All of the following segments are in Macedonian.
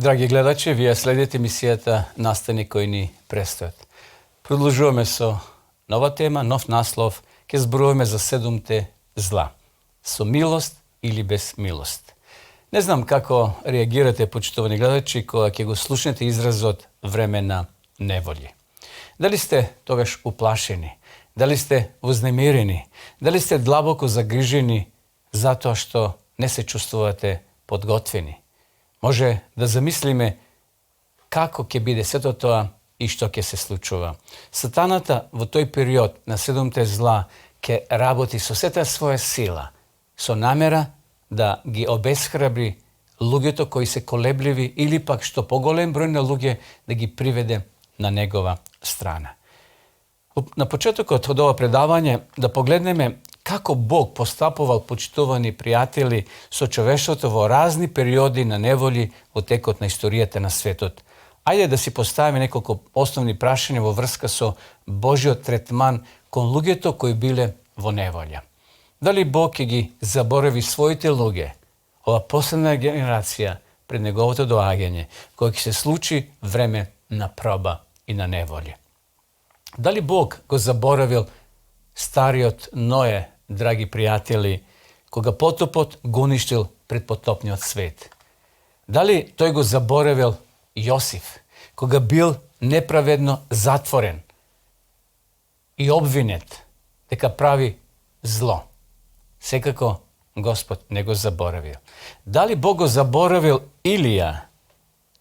Драги гледачи, вие следите мисијата Настани кои ни престојат. Продолжуваме со нова тема, нов наслов, ќе зборуваме за 7 зла. Со милост или без милост. Не знам како реагирате, почитувани гледачи, кога ќе го слушнете изразот време на неволји. Дали сте тогаш уплашени? Дали сте вознемирени? Дали сте длабоко загрижени затоа што не се чувствувате подготвени? Може да замислиме како ќе биде сето тоа и што ќе се случува. Сатаната во тој период на 7 зла ќе работи со сета своја сила, со намера да ги обесхрабри луѓето кои се колебливи или пак што поголем број на луѓе да ги приведе на негова страна. На почетокот од ова предавање да погледнеме како Бог постапувал, почитувани пријатели, со човештвото во разни периоди на неволи во текот на историјата на светот. Ајде да си поставиме неколку основни прашања во врска со Божиот третман кон луѓето кои биле во неволја. Дали Бог ќе ги заборави своите луѓе, ова последна генерација пред неговото доаѓање, кој ќе се случи време на проба и на неволја? Дали Бог го заборавил стариот Ное, драги пријатели, кога потопот го уништил предпотопниот свет? Дали тој го заборавил Јосиф, кога бил неправедно затворен и обвинет дека прави зло? Секако Господ не го заборавил. Дали Бог го заборавил Илија,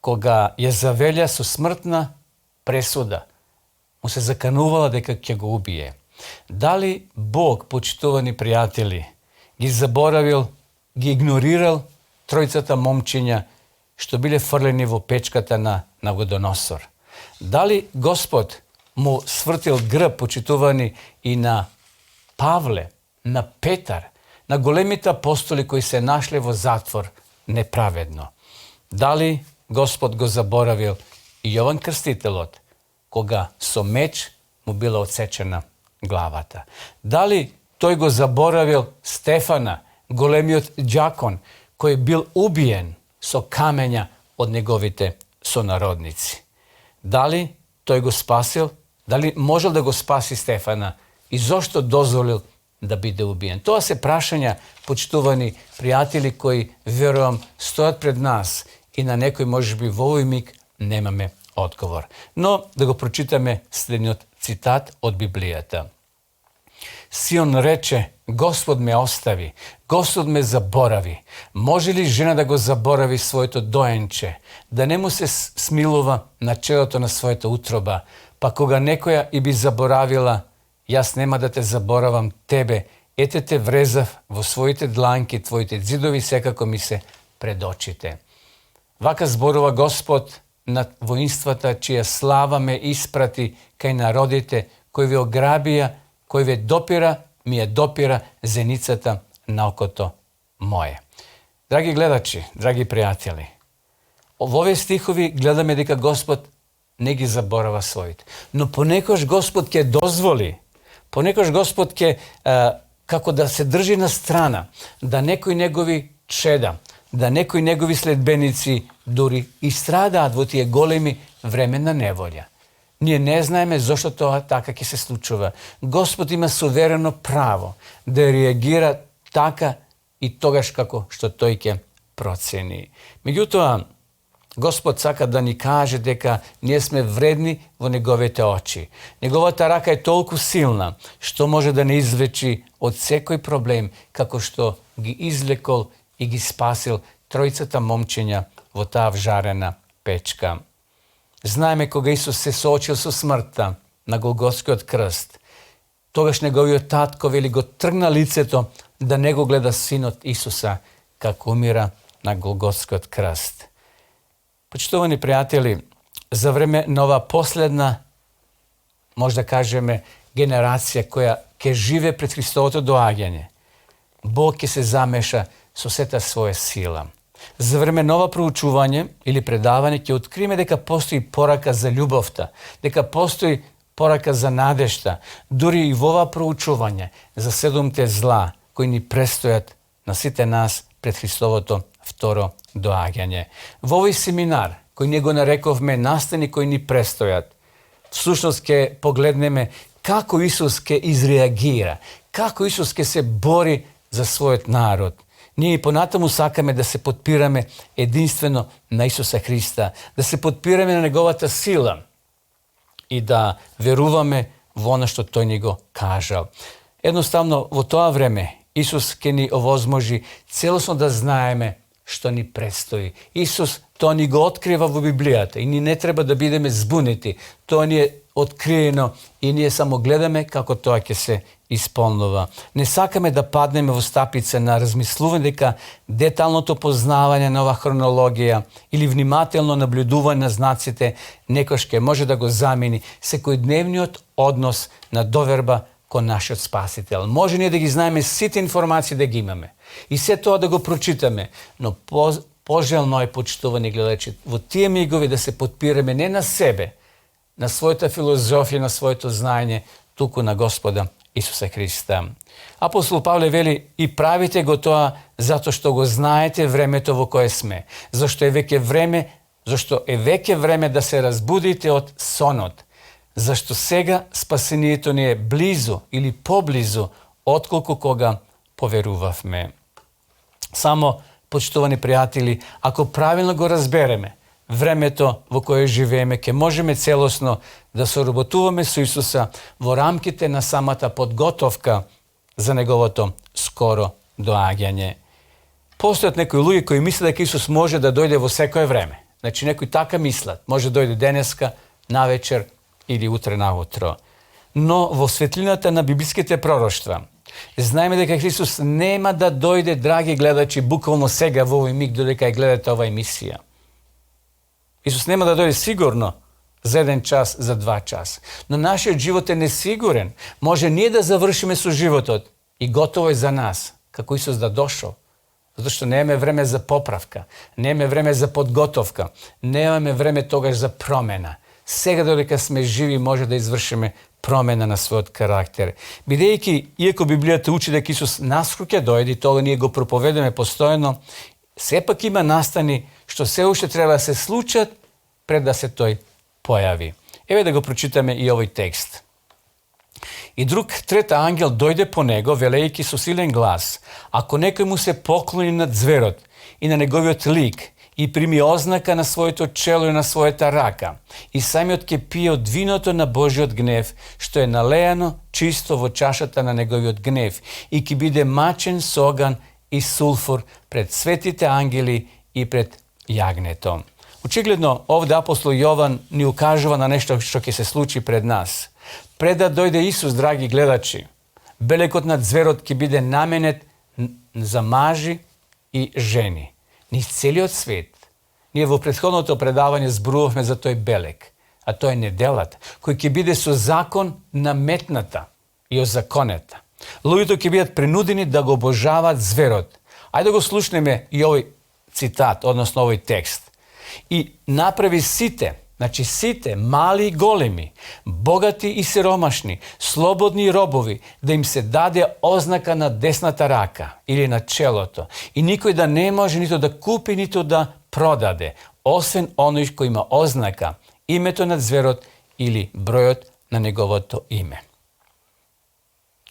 кога ја завелја со смртна пресуда? Му се заканувала дека ќе го убие. Дали Бог, почитувани пријатели, ги заборавил, ги игнорирал тројцата момчиња што биле фрлени во печката на Навуходоносор? Дали Господ му свртил грб, почитувани, и на Павле, на Петар, на големите апостоли кои се нашле во затвор неправедно? Дали Господ го заборавил и Јован Крстителот, кога со меч му била отсечена главата? Дали тој го заборавил Стефана, големиот џакон, кој бил убиен со камења од неговите сонародници? Дали тој го спасил? Дали можел да го спаси Стефана? И зошто дозволил да биде убиен? Тоа се прашања, почитувани пријатели, кои, верувам, стојат пред нас и на некој можеби во овој миг немаме одговор. Но да го прочитаме следниот цитат од Библијата. Сион рече: Господ ме остави, Господ ме заборави. Може ли жена да го заборави своето доенче, да не му се смилува на челото на својата утроба, па кога некоја и би заборавила: јас нема да те заборавам тебе, ете те врезав во своите дланки, твоите ѕидови секако ми се пред очите. Вака зборува Господ на воинствата, чија слава ме испрати кај народите, кои ве ограбија, кој ве допира, ми ја допира зеницата на окото мое. Драги гледачи, драги пријатели, во овие стихови гледаме дека Господ не ги заборава своите. Но понекош Господ ќе дозволи, понекош Господ ќе како да се држи на страна, да некои негови чеда, да некои негови следбеници дури и страдаат во тие големи време на неволја. Ние не знаеме зошто тоа така ќе се случува. Господ има суверено право да реагира така и тогаш како што тој ќе процени. Меѓутоа, Господ сака да ни каже дека ние сме вредни во неговите очи. Неговата рака е толку силна што може да не извлечи од секој проблем, како што ги излекол и ги спасил тројцата момчиња во таа вжарена печка. Знаеме кога Исус се соочил со смртта на Голготскиот крст, тогаш неговиот татко вели го тргна лицето да не го гледа синот Исуса како умира на Голготскиот крст. Почитувани пријатели, за време на ова последна, може да кажеме, генерација која ќе живе пред Христовото доаѓање, Бог ќе се замеша со сета своја сила. За време на ова проучување или предавање ќе откриеме дека постои порака за љубовта, дека постои порака за надежта, дури и во ова проучување за 7 зла кои ни престојат на сите нас пред Христовото второ доаѓање. Во овој семинар, кој ние го нарековме настани кои ни престојат, всушност ќе погледнеме како Исус ќе изреагира, како Исус ќе се бори за својот народ. Ние и понатаму сакаме да се подпираме единствено на Исуса Христа, да се подпираме на Неговата сила и да веруваме во она што Тој ни го кажал. Едноставно, во тоа време, Исус ќе ни овозможи целосно да знаеме што ни предстои. Исус тоа ни го открива во Библијата и ни не треба да бидеме збунети. Тоа ни е откриено и ние само гледаме како тоа ќе се исполнува. Не сакаме да паднеме во стапица на размислување дека деталното познавање на ова хронологија или внимателно наблюдување на знаците некош ќе може да го замени секојдневниот однос на доверба кон нашиот Спасител. Може ние да ги знаеме сите информации да ги имаме и се тоа да го прочитаме, но пожелно е, почитувани гледачи, во тие мигови да се подпираме не на себе, на својата филозофија, на своето знаење, туку на Господа Исуса Христа. Апостол Павле вели: и правите го тоа затоа што го знаете времето во кое сме, зашто е веќе време да се разбудите од сонот, зашто сега спасението ни е близу или поблизу отколку кога поверувавме. Само, почитувани пријатели, ако правилно го разбереме времето во кое живееме, ќе можеме целосно да соработуваме со Исуса во рамките на самата подготовка за Неговото скоро доаѓање. Постојат некои луѓе кои мислат дека Исус може да дојде во секое време. Значи, некои така мислат. Може да дојде денеска, навечер или утре наутро. Но во светлината на библиските пророштва, знаеме дека Христос нема да дојде, драги гледачи, буквално сега во овој миг додека ја гледате оваа емисија. Исус нема да дојде сигурно за 1 час, за 2 час. Но нашиот живот е несигурен. Може ние да завршиме со животот и готово е за нас, како Исус да дошол. Затоа што немаме време за поправка, немаме време за подготовка, немаме време тогаш за промена. Сега додека сме живи може да извршиме промена на својот карактер. Бидејќи, иако Библијата учи дека Исус наскоро ќе дојде и тоа ние го проповедаме постојано, сепак има настани што се уште треба да се случат пред да се тој појави. Еве да го прочитаме и овој текст. И друг трета ангел дојде по него, велејќи со силен глас: ако некој му се поклони на зверот и на неговиот лик и прими ознака на своето чело и на својата рака, и самиот ќе пие од виното на Божиот гнев, што е налеано чисто во чашата на неговиот гнев, и ќе биде мачен со оган и сулфур пред светите ангели и пред јагнето. Очигледно, овде апостол Јован ни укажува на нешто што ќе се случи пред нас. Пред да дојде Исус, драги гледачи, белекот на зверот ќе биде наменет за мажи и жени. Низ целиот свет. Ние во претходното предавање зборувавме за тој белек, а тој е неделата, кој ќе биде со закон наметната и озаконета. Луѓето ќе бидат принудени да го обожаваат зверот. Ајде да го слушнеме и овој цитат, односно овој текст. И направи сите, значи сите, мали и големи, богати и сиромашни, слободни и робови, да им се даде ознака на десната рака или на челото. И никој да не може нито да купи, нито да продаде, освен оној кој има ознака, името на зверот или бројот на неговото име.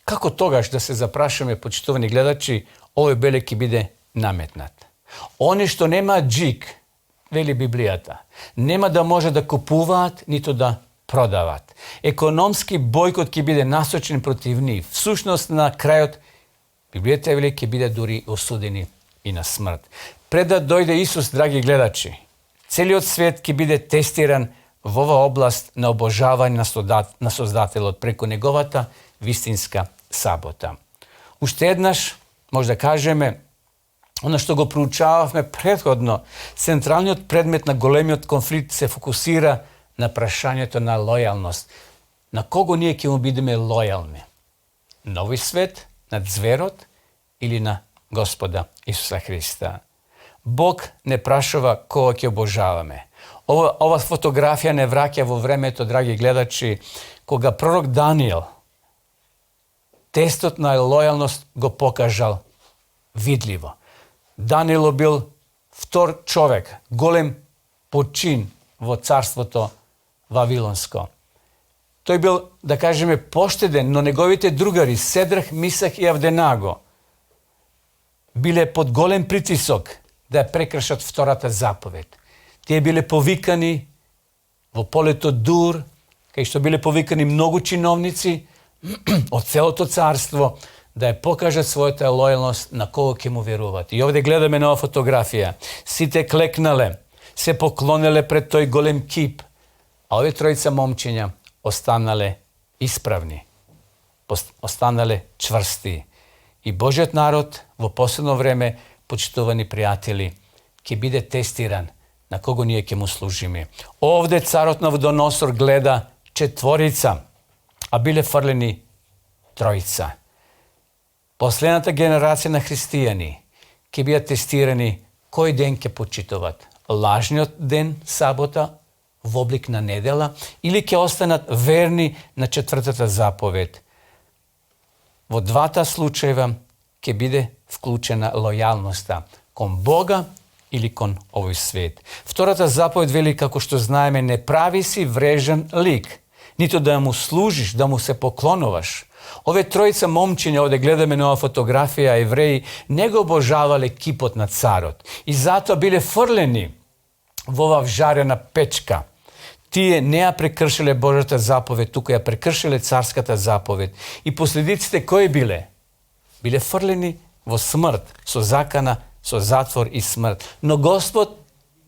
Како тогаш да се запрашаме, почитувани гледачи, овој белек ќе биде наметнат? Они што немаат джик, вели Библијата, нема да може да купуваат, нито да продават. Економски бојкот ќе биде насочен против нив. Всушност на крајот, Библијата вели, ќе биде дури осудени и на смрт. Пред да дојде Исус, драги гледачи, целиот свет ќе биде тестиран во оваа област на обожавање на Создателот преку неговата вистинска сабота. Уште еднаш, може да кажеме, оно што го проучававме претходно, централниот предмет на големиот конфликт се фокусира на прашањето на лојалност. На кого ние ќе му бидеме лојални? На овој свет, на зверот или на Господа Исуса Христа? Бог не прашува кого ќе обожаваме. Ова фотографија не враќа во времето, драги гледачи, кога пророк Даниел тестот на лојалност го покажал видливо. Даниел бил втор човек, голем почин во царството Вавилонско. Тој бил, да кажеме, поштеден, но неговите другари, Седрах, Мисах и Авденаго, биле под голем притисок да ја прекршат втората заповед. Тие биле повикани во полето Дур, кај што биле повикани многу чиновници од целото царство, да ја покажат својата лојалност на кого ќе му веруват. И овде гледаме нова фотографија. Сите клекнале, се поклонеле пред тој голем кип, а овие тројца момчиња останале исправни, останале чврсти. И Божиот народ во последно време, почитувани пријатели, ќе биде тестиран на кого ние ќе му служиме. Овде царот Навудоносор гледа четворица, а биле фрлени тројца. Последната генерација на христијани ќе бидат тестирани кој ден ќе почитуват. Лажниот ден, сабота, во облик на недела, или ќе останат верни на четвртата заповед. Во двата случаева ќе биде вклучена лојалноста кон Бога или кон овој свет. Втората заповед вели, како што знаеме, не прави си врежан лик, нито да му служиш, да му се поклонуваш. Ове тројца момчиња, овде гледаме нова фотографија, евреи не го обожавале кипот на царот и затоа биле фрлени во ова вжарена печка. Тие не ја прекршиле Божјата заповед, туку ја прекршиле царската заповед. И последиците кои биле? Биле фрлени во смрт, со закана, со затвор и смрт. Но Господ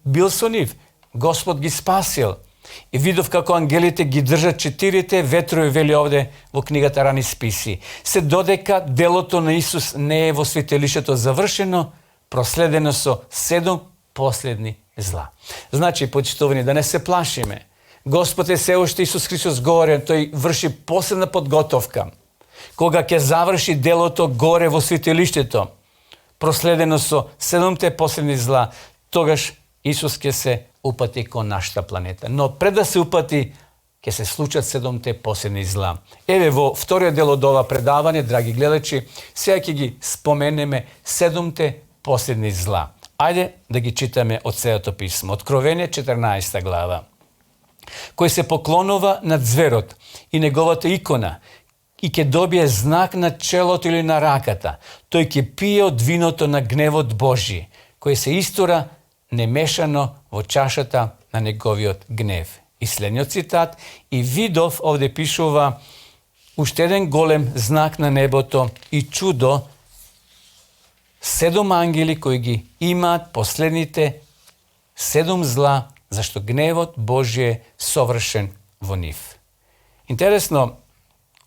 бил со нив. Господ ги спасил. И видов како ангелите ги држат четирите ветрови, вели овде во книгата Рани списи. Се додека делото на Исус не е во светилиштето завршено, проследено со 7 последни зла. Значи, почитувани, да не се плашиме. Господ е се уште Исус Христос говорен, тој врши последна подготовка. Кога ќе заврши делото горе во светилиштето, проследено со 7 последни зла, тогаш Исус ќе се упати кон нашата планета. Но пред да се упати, ќе се случат 7 последни зла. Еве во вториот дел од ова предавање, драги гледачи, сега ќе ги споменеме 7 последни зла. Ајде да ги читаме од Светото писмо. Откровение 14 глава. Кој се поклонува на зверот и неговата икона и ќе добие знак на челото или на раката, тој ќе пие од виното на гневот Божи, кој се истора немешано во чашата на неговиот гнев. И следниот цитат, и видов, овде пишува, уште еден голем знак на небото и чудо, 7 ангели кои ги имаат последните 7 зла, зашто гневот Божи е совршен во нив. Интересно,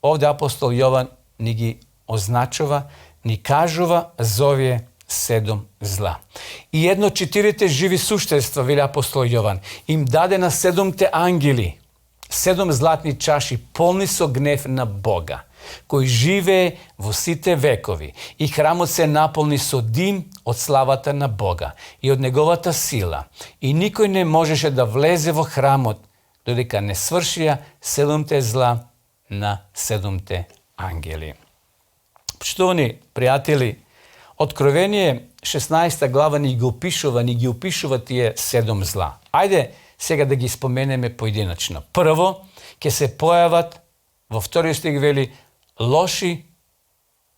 овде апостол Јован ни ги означува, ни кажува за овие 7 зла. И едно 4 живи суштества, вели апостол Јован, им даде на 7 ангели 7 златни чаши полни со гнев на Бога, кој живее во сите векови, и храмот се наполни со дим од славата на Бога и од неговата сила, и никој не можеше да влезе во храмот додека не свршија 7 зла на 7 ангели. Почитувани пријатели, Откровение 16 глава ни ги опишува тие 7 зла. Ајде сега да ги споменеме поединачно. Прво, ќе се појават, во вториот стих вели, лоши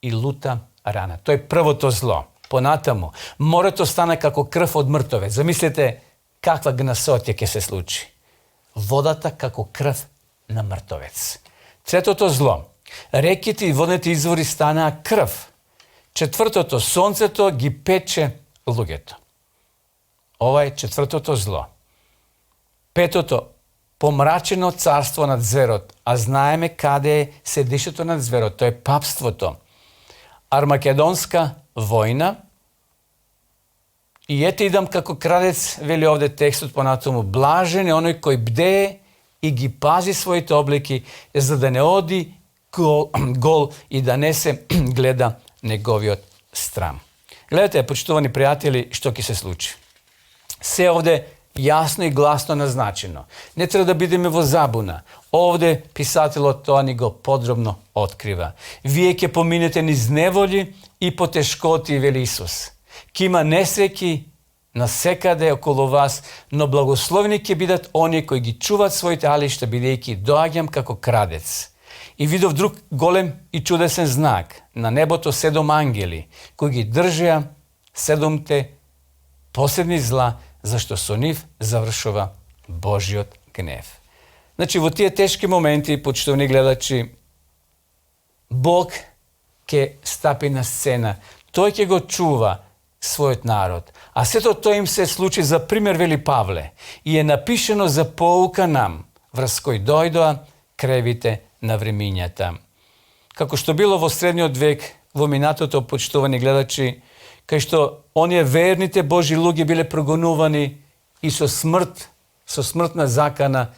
и лута рана. Тоа е првото зло. Понатаму, морето стана како крв од мртовец. Замислете каква гнасотија ќе се случи. Водата како крв на мртовец. Третото зло. Реките и водните извори станаа крв. Четвртото, сонцето ги пече луѓето. Ова е четвртото зло. Петото, помрачено царство над зверот, а знаеме каде е седишето над зверот, тоа е папството. Армагедонска војна. И ете идам како крадец, вели овде текстот понатаму, блажен е оној кој бдее и ги пази своите облики, за да не оди гол и да не се гледа неговиот страм. Гледате, почитувани пријатели, што ќе се случи. Се овде јасно и гласно назначено. Не треба да бидеме во забуна. Овде писателот тоа ни го подробно открива. Вие ќе поминете низ неволи и потешкоти, вели Исус. Ќе има несреќи насекаде около вас, но благословени ќе бидат они кои ги чуваат своите алишта, бидејќи доаѓам како крадец. И видов друг голем и чудесен знак. На небото 7 ангели, кои ги држеа 7 последни зла, зашто со нив завршува Божиот гнев. Значи, во тие тешки моменти, почитувани гледачи, Бог ќе стапи на сцена. Тој ќе го чува својот народ. А сето тоа им се случи за пример, вели Павле. И е напишено за поука нам, врз кој дојдоа кревите на времињата. Како што било во средниот век, во минатото, почитувани гледачи, кај што оние верните Божи луѓе биле прогонувани и со смртна закана,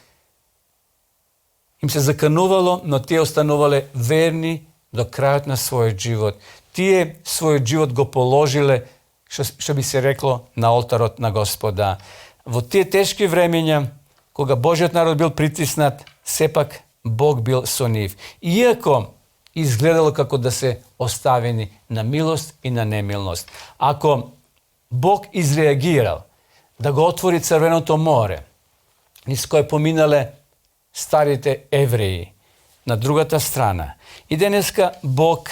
им се заканувало, но тие останувале верни до крајот на својот живот. Тие својот живот го положиле, што би се рекло, на олтарот на Господа. Во тие тешки времења, кога Божиот народ бил притиснат, сепак Бог бил со нив. Иако изгледало како да се оставени на милост и на немилост. Ако Бог изреагирал да го отвори Црвеното море, низ кое поминале старите евреи на другата страна. И денеска Бог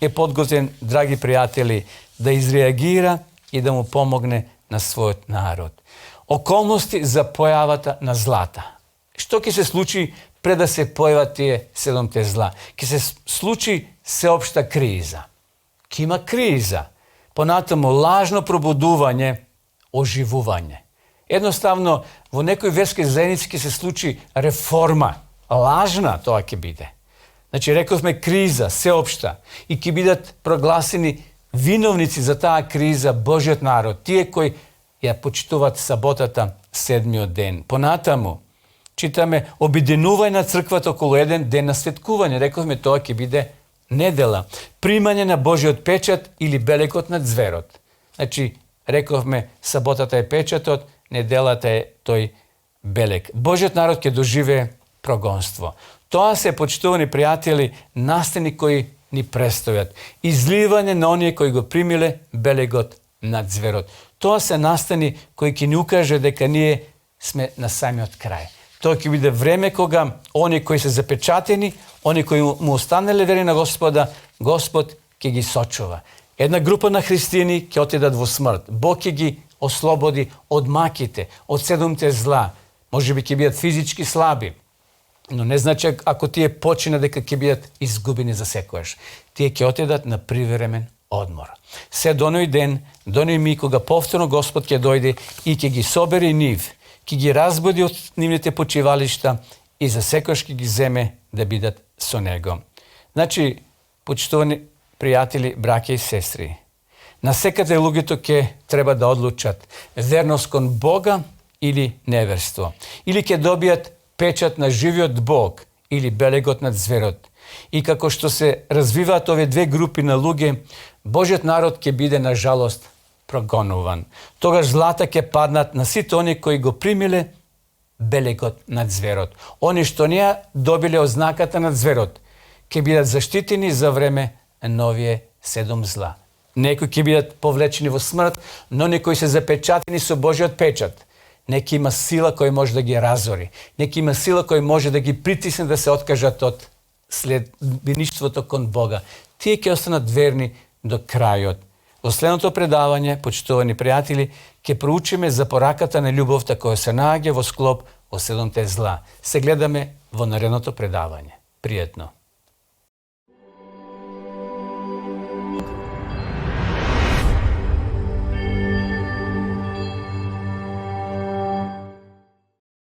е подготвен, драги пријатели, да изреагира и да му помогне на својот народ. Околности за појавата на злата. Што ќе се случи пред да се појават тие 7 зла? Ќе се случи сеопшта криза. Ќе има криза. Понатаму лажно пробудување, оживување. Едноставно, во некои верски заедници ќе се случи реформа. Лажна тоа ќе биде. Значи, рековме криза, сеопшта. И ќе бидат прогласени виновници за таа криза Божиот народ. Тие кои ја почитуваат саботата, 7-миот ден. Понатаму, читаме обединување на црквата околу еден ден на светкување. Рековме тоа ќе биде недела. Примање на Божиот печат или белегот на зверот. Значи, рековме саботата е печатот, неделата е тој белег. Божиот народ ќе доживее прогонство. Тоа се, почитувани пријатели, настани кои ни престојат. Изливање на оние кои го примиле белегот над зверот. Тоа се настани кои ќе ни укаже дека ние сме на самиот крај. Тоа ќе биде време кога оние кои се запечатени, оние кои му останале верни на Господа, Господ ќе ги сочува. Една група на христијани ќе отидат во смрт. Бог ќе ги ослободи од маките, од 7 зла. Може би ќе бидат физички слаби, но не значи ако тие почина дека ќе бидат изгубени за секојаш. Тие ќе отидат на привремен одмор. Се до оној ден, до оној миг кога повторно Господ ќе дојде и ќе ги собери нив, ќе ги разбуди од нивните почивалишта и за секојаш ќе ги земе да бидат со Него. Значи, почитувани пријатели, браќа и сестри, насекаде луѓето ќе треба да одлучат верност кон Бога или неверство. Или ќе добијат печат на живиот Бог или белегот над зверот. И како што се развиваат овие две групи на луѓе, Божиот народ ќе биде на жалост прогонуван. Тогаш злата ќе паднат на сите они кои го примиле белегот над зверот. Они што не ја добиле ознаката над зверот, ќе бидат заштитени за време на овие 7 зла. Некои ќе бидат повлечени во смрт, но некои се запечатени со Божиот печат. Неки има сила која може да ги разори. Неки има сила која може да ги притисне да се откажат од следбеништвото кон Бога. Тие ќе останат верни до крајот. Во следното предавање, почитувани пријатели, ќе проучиме за пораката на љубовта која се наоѓа во склоп во 7 зла. Се гледаме во наредното предавање. Пријатно!